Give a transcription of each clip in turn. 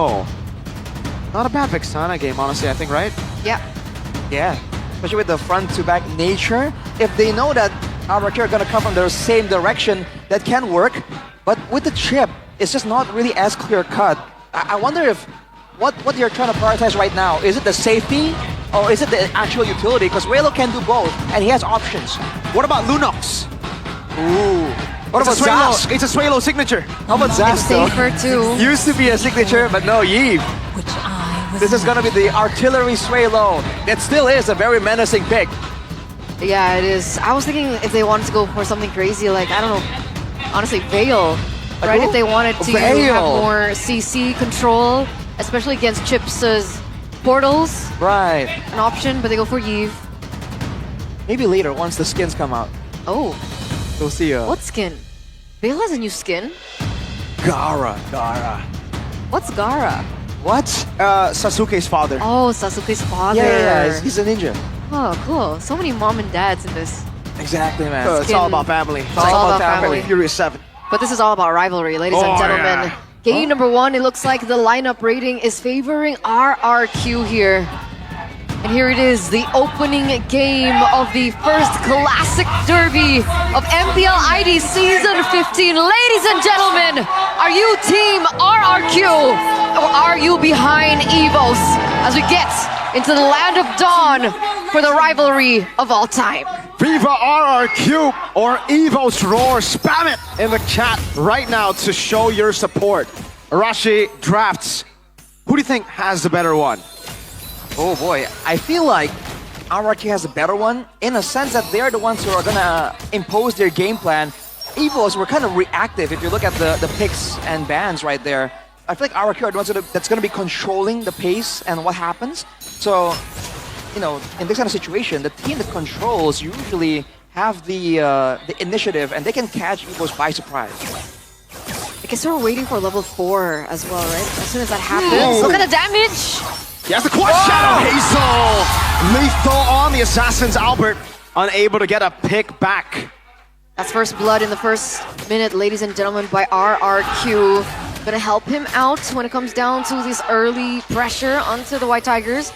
Oh, not a bad Vexana game, honestly, I think, right? Yeah. Yeah, especially with the front-to-back nature. If they know that RRQ are going to come from the same direction, that can work. But with the chip, it's just not really as clear-cut. I wonder if what you're trying to prioritize right now, is it the safety or is it the actual utility? Because Raylo can do both, and he has options. What about Lunox? Ooh. What about Zaz? It's a Swalo signature. How about Zaz, Safer too. Used to be a signature, but no, Yves. This is gonna be the artillery Swalo. It still is a very menacing pick. Yeah, it is. I was thinking if they wanted to go for something crazy, like, I don't know, honestly, Veil. Right, if they wanted to have more CC control, especially against Chips' portals. Right. An option, but they go for Yves. Maybe later, once the skins come out. Oh. We'll see. What skin? Veil has a new skin. Gara. What's Gara? What? Sasuke's father. Oh, Sasuke's father. Yeah, he's a ninja. Oh, cool. So many mom and dads in this. Exactly, man. It's all about family. It's all about family. Furious 7. But this is all about rivalry, ladies and gentlemen. Yeah. Game number 1, it looks like the lineup rating is favoring RRQ here. And here it is, the opening game of the first Classic Derby of MPL ID Season 15. Ladies and gentlemen, are you team RRQ or are you behind EVOS as we get into the land of dawn for the rivalry of all time? Viva RRQ or EVOS Roar. Spam it in the chat right now to show your support. Arashi Drafts. Who do you think has the better one? Oh boy, I feel like RRQ has a better one in a sense that they're the ones who are gonna impose their game plan. EVOS were kind of reactive if you look at the picks and bans right there. I feel like RRQ are the ones that's gonna be controlling the pace and what happens. So, you know, in this kind of situation, the team that controls usually have the initiative and they can catch EVOS by surprise. I guess we're waiting for level 4 as well, right? As soon as that happens, look at the damage! Yes, the quad shadow Hazel! Lethal on the assassins. Albert unable to get a pick back. That's first blood in the first minute, ladies and gentlemen, by RRQ. Gonna help him out when it comes down to this early pressure onto the White Tigers.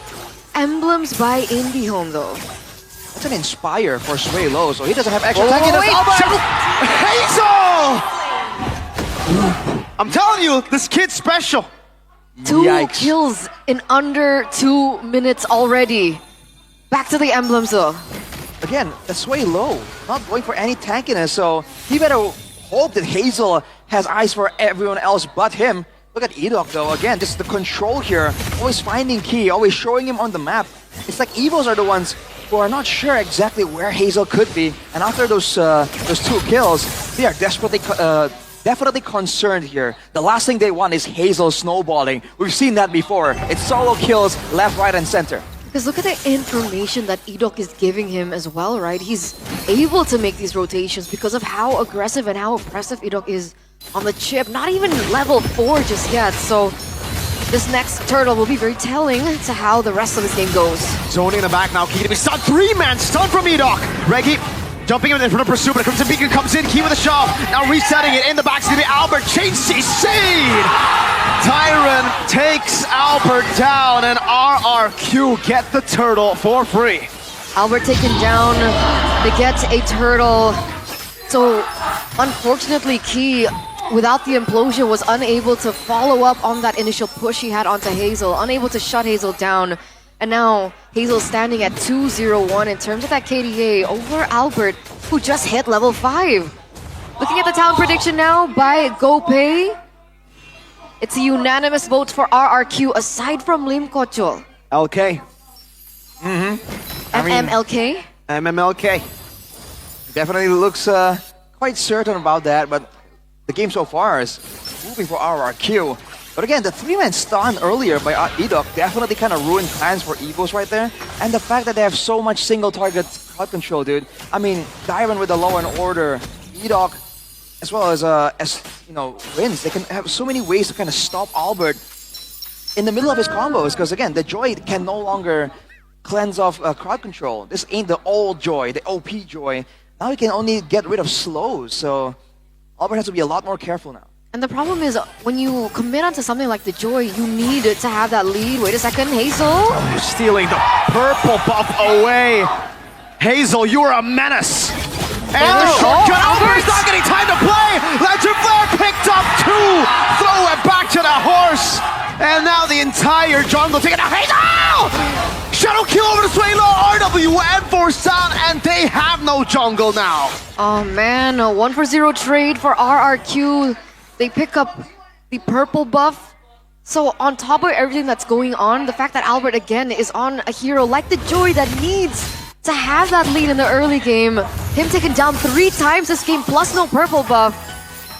Emblems by IndyHome though. That's an inspire for Swalo, so he doesn't have extra Oh, tankiness. Hazel! I'm telling you, this kid's special. 2 Yikes. kills in under 2 minutes already. Back to the emblems though. Again, that's way low. Not going for any tankiness, so he better hope that Hazel has eyes for everyone else but him. Look at Edok though, again, just the control here. Always finding Key, always showing him on the map. It's like EVOs are the ones who are not sure exactly where Hazel could be. And after those 2 kills, they are definitely concerned here. The last thing they want is Hazel snowballing. We've seen that before. It's solo kills left, right, and center. Because look at the information that Edok is giving him as well, right? He's able to make these rotations because of how aggressive and how oppressive Edok is on the chip. Not even level 4 just yet, so this next turtle will be very telling to how the rest of this game goes. Zoning in the back now, Key to be stunned. 3-man stun from Edok. Reggie jumping in front of pursuit, but Crimson Beacon comes in. Key with a shove. Now resetting it in the back. It's gonna be Albert. Chain CC! Tyron takes Albert down, and RRQ get the turtle for free. Albert taken down, they get a turtle. So, unfortunately, Key, without the implosion, was unable to follow up on that initial push he had onto Hazel, unable to shut Hazel down. And now, Hazel standing at 2-0-1 in terms of that KDA over Albert, who just hit level 5. Looking at the talent prediction now by GoPay, it's a unanimous vote for RRQ aside from Lim Kochol. LK. MMLK? MMLK. Definitely looks quite certain about that, but the game so far is moving for RRQ. But again, the 3-man stun earlier by Edok definitely kind of ruined plans for EVOS right there. And the fact that they have so much single target crowd control, dude. I mean, Dyron with the Law and Order, Edok, as well as you know, Wins. They can have so many ways to kind of stop Albert in the middle of his combos. Because again, the Joy can no longer cleanse off crowd control. This ain't the old Joy, the OP Joy. Now he can only get rid of slows. So Albert has to be a lot more careful now. And the problem is, when you commit onto something like the Joy, you need to have that lead. Wait a second, Hazel. Stealing the purple buff away. Hazel, you are a menace. And the shortcut, Albert's not getting time to play. Legend Flare picked up 2. Throw it back to the horse. And now the entire jungle taking a Hazel! Shadow kill over to Swaylo, RW and forced down, and they have no jungle now. Oh man, a 1-for-0 trade for RRQ. They pick up the purple buff. So on top of everything that's going on, the fact that Albert again is on a hero like the Joy that needs to have that lead in the early game. Him taken down 3 times this game plus no purple buff.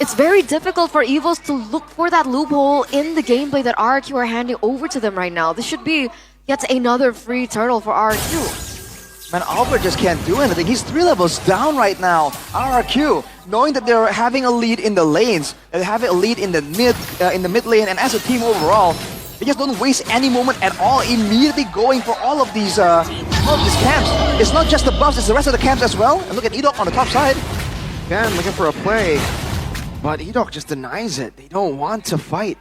It's very difficult for EVOS to look for that loophole in the gameplay that RRQ are handing over to them right now. This should be yet another free turtle for RRQ. Man, Albert just can't do anything. He's 3 levels down right now. RRQ, knowing that they're having a lead in the lanes, they're having a lead in the mid lane, and as a team overall, they just don't waste any moment at all, immediately going for all of these camps. It's not just the buffs, it's the rest of the camps as well. And look at Edok on the top side. Again, looking for a play. But Edok just denies it. They don't want to fight.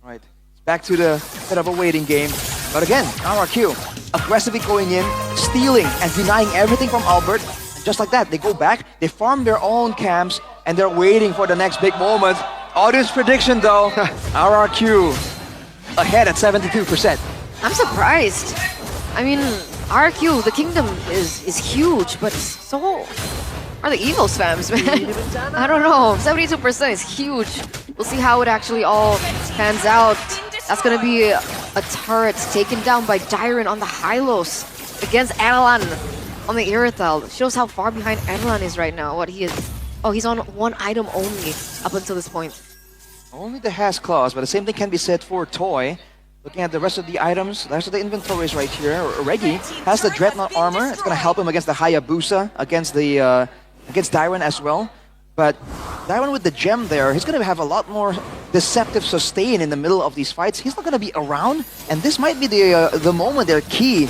Right. It's back to the bit of a waiting game. But again, RRQ aggressively going in, stealing and denying everything from Albert. And just like that, they go back, they farm their own camps, and they're waiting for the next big moment. Audience prediction though, RRQ ahead at 72%. I'm surprised. I mean, RRQ, the kingdom is huge, but so are the EVOS fans, man. I don't know, 72% is huge. We'll see how it actually all pans out. That's gonna be a turret taken down by Dyron on the Hylos against Adelan on the Irithel. Shows how far behind Adelan is right now. What he is. Oh, he's on 1 item only up until this point. Only the Has Claws, but the same thing can be said for Toy. Looking at the rest of the items, the rest of the inventories right here. Reggie has the Dreadnought armor. It's gonna help him against the Hayabusa, against the against Dyron as well. But Dyron with the gem there, he's gonna have a lot more deceptive sustain in the middle of these fights. He's not gonna be around, and this might be the moment where Key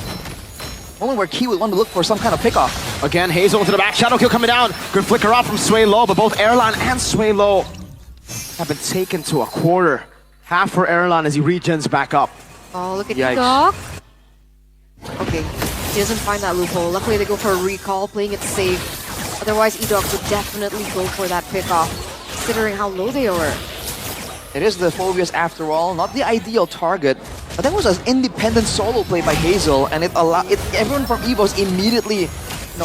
would want to look for some kind of pickoff. Again, Hazel into the back, Shadow kill coming down. Good flicker off from Swaylo, but both Erlan and Swaylo have been taken to a quarter. Half for Erlan as he regens back up. Oh, look at Yikes. Edok. Okay, he doesn't find that loophole. Luckily, they go for a recall, playing it safe. Otherwise, Edok would definitely go for that pickoff, considering how low they are. It is the Phobias after all, not the ideal target. But that was an independent solo play by Hazel, and everyone from EVOS immediately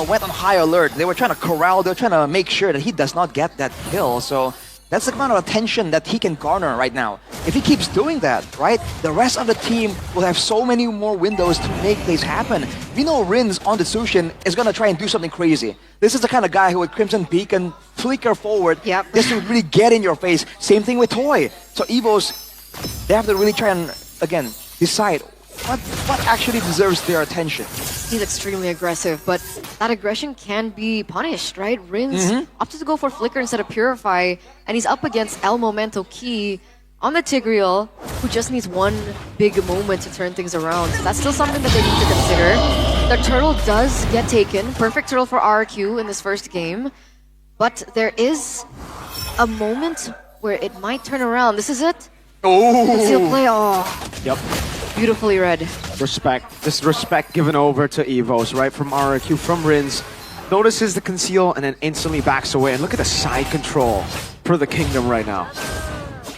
went on high alert. They were trying to corral, they were trying to make sure that he does not get that kill. So that's the amount of attention that he can garner right now. If he keeps doing that, right, the rest of the team will have so many more windows to make things happen. We know Rins on the Tsushin is going to try and do something crazy. This is the kind of guy who would Crimson Beacon, flicker forward, just to really get in your face. Same thing with Toy. So EVOS, they have to really try and, again, decide what actually deserves their attention. He's extremely aggressive, but that aggression can be punished, right? Rins opted to go for Flicker instead of Purify, and he's up against El Momento Key on the Tigreal, who just needs one big moment to turn things around. So that's still something that they need to consider. The turtle does get taken. Perfect turtle for RRQ in this first game. But there is a moment where it might turn around. This is it. Oh! Seal play. Oh. Yep. Beautifully read. Respect. This respect given over to EVOS, right? From RRQ, from Rins. Notices the conceal and then instantly backs away. And look at the side control for the Kingdom right now.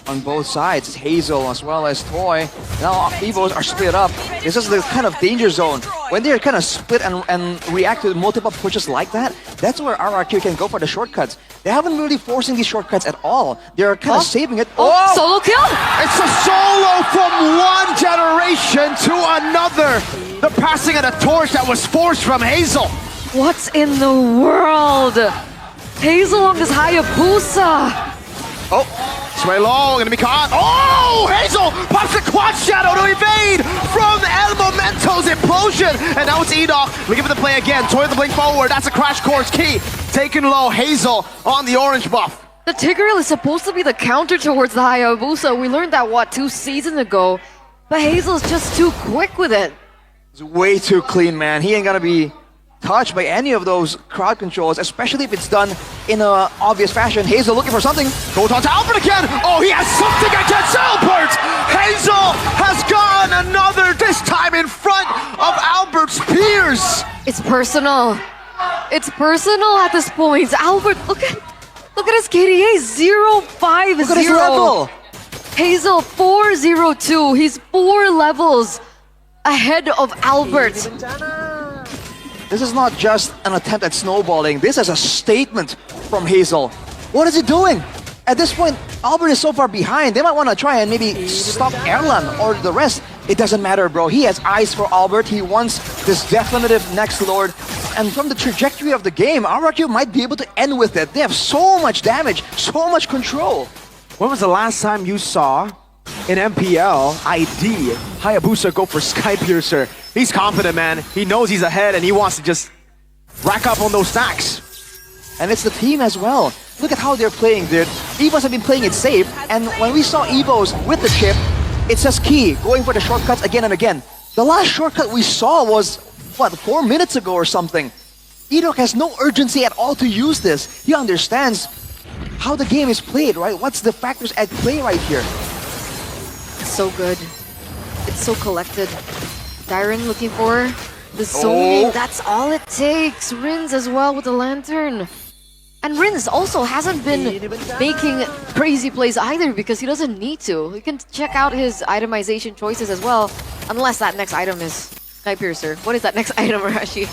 On both sides, it's Hazel as well as Toy. Now EVOS are split up. This is the kind of danger zone. When they're kind of split and react to multiple pushes like that, that's where RRQ can go for the shortcuts. They haven't really forcing these shortcuts at all. They're kind of saving it. Oh! Solo kill! It's a solo from one generation to another. The passing of the torch that was forced from Hazel. What's in the world? Hazel on this Hayabusa. Oh! Swaylo gonna be caught. Oh! Hazel pops the quad shadow to evade from El Momento's implosion. And now it's Edok looking for the play again. Toy the blink forward. That's a crash course key. Taken low. Hazel on the orange buff. The Tigreal is supposed to be the counter towards the Hayabusa. We learned that, what, 2 seasons ago? But Hazel's just too quick with it. It's way too clean, man. He ain't gonna be touched by any of those crowd controls, especially if it's done in a obvious fashion. Hazel looking for something. Goes on to Albert again. Oh, he has something against Albert. Hazel has gone another, this time in front of Albert's peers. It's personal. It's personal at this point. Albert, look at his KDA, 0-5-0. Look at his level. Hazel, 4-0-2. He's 4 levels ahead of Albert. This is not just an attempt at snowballing. This is a statement from Hazel. What is he doing? At this point, Albert is so far behind. They might want to try and maybe stop Erlan or the rest. It doesn't matter, bro. He has eyes for Albert. He wants this definitive next Lord. And from the trajectory of the game, RRQ might be able to end with it. They have so much damage, so much control. When was the last time you saw in MPL ID Hayabusa go for Sky Piercer? He's confident, man. He knows he's ahead and he wants to just rack up on those stacks. And it's the team as well. Look at how they're playing, dude. EVOS have been playing it safe, and when we saw EVOS with the chip, it's just key, going for the shortcuts again and again. The last shortcut we saw was, what, 4 minutes ago or something. EDOC has no urgency at all to use this. He understands how the game is played, right? What's the factors at play right here? It's so good. It's so collected. Dyron looking for the zoning. That's all it takes. Rins as well with the lantern. And Rins also hasn't been making crazy plays either because he doesn't need to. You can check out his itemization choices as well, unless that next item is Sky Piercer. What is that next item, Rashi?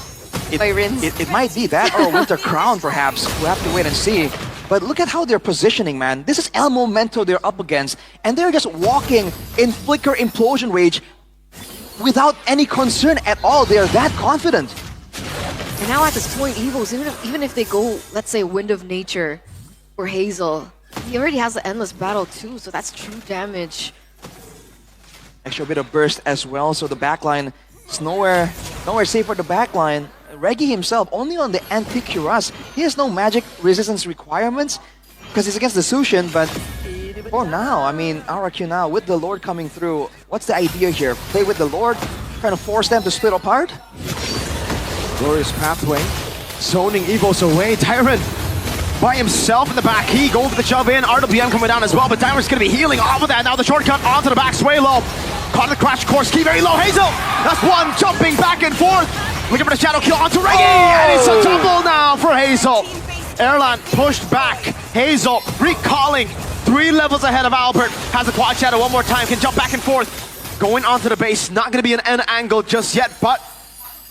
By Rins? It might be that or a Winter Crown, perhaps. We'll have to wait and see. But look at how they're positioning, man. This is El Momento they're up against, and they're just walking in Flicker Implosion Rage without any concern at all. They're that confident. And now at this point, EVOS, even if they go, let's say, Wind of Nature or Hazel, he already has the Endless Battle too, so that's true damage. Extra bit of burst as well, so the backline is nowhere safe for the backline. Reggie himself, only on the Anticuras. He has no magic resistance requirements because he's against the Sushin, but for now, I mean, RRQ now, with the Lord coming through, what's the idea here? Play with the Lord, trying to force them to split apart? Glorious pathway, zoning EVOS away. Tyron by himself in the back. He going for the shove in. RWM coming down as well, but Tyron's going to be healing off of that. Now the shortcut onto the back. Sway low. Caught the crash course. Key very low. Hazel. That's one jumping back and forth. Looking for the shadow kill onto Reggie. And it's a double now for Hazel. Erlan pushed back. Hazel recalling 3 levels ahead of Albert. Has the quad shadow one more time. Can jump back and forth. Going onto the base. Not going to be an end angle just yet, but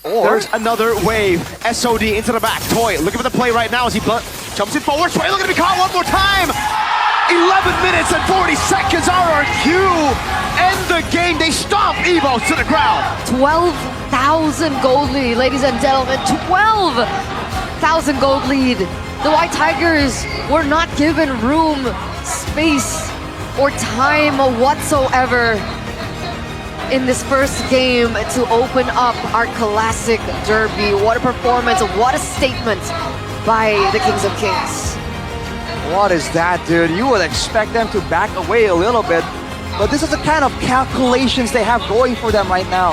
there's another wave. SOD into the back. Toy looking for the play right now as he jumps in forward. Sway looking to be caught one more time. 11 minutes and 40 seconds. RRQ end the game. They stomp EVOS to the ground. 12,000 gold lead, ladies and gentlemen. 12,000 gold lead. The White Tigers were not given room, space, or time whatsoever in this first game to open up our classic derby. What a performance, what a statement by the Kings of Kings. What is that, dude? You would expect them to back away a little bit, but this is the kind of calculations they have going for them right now.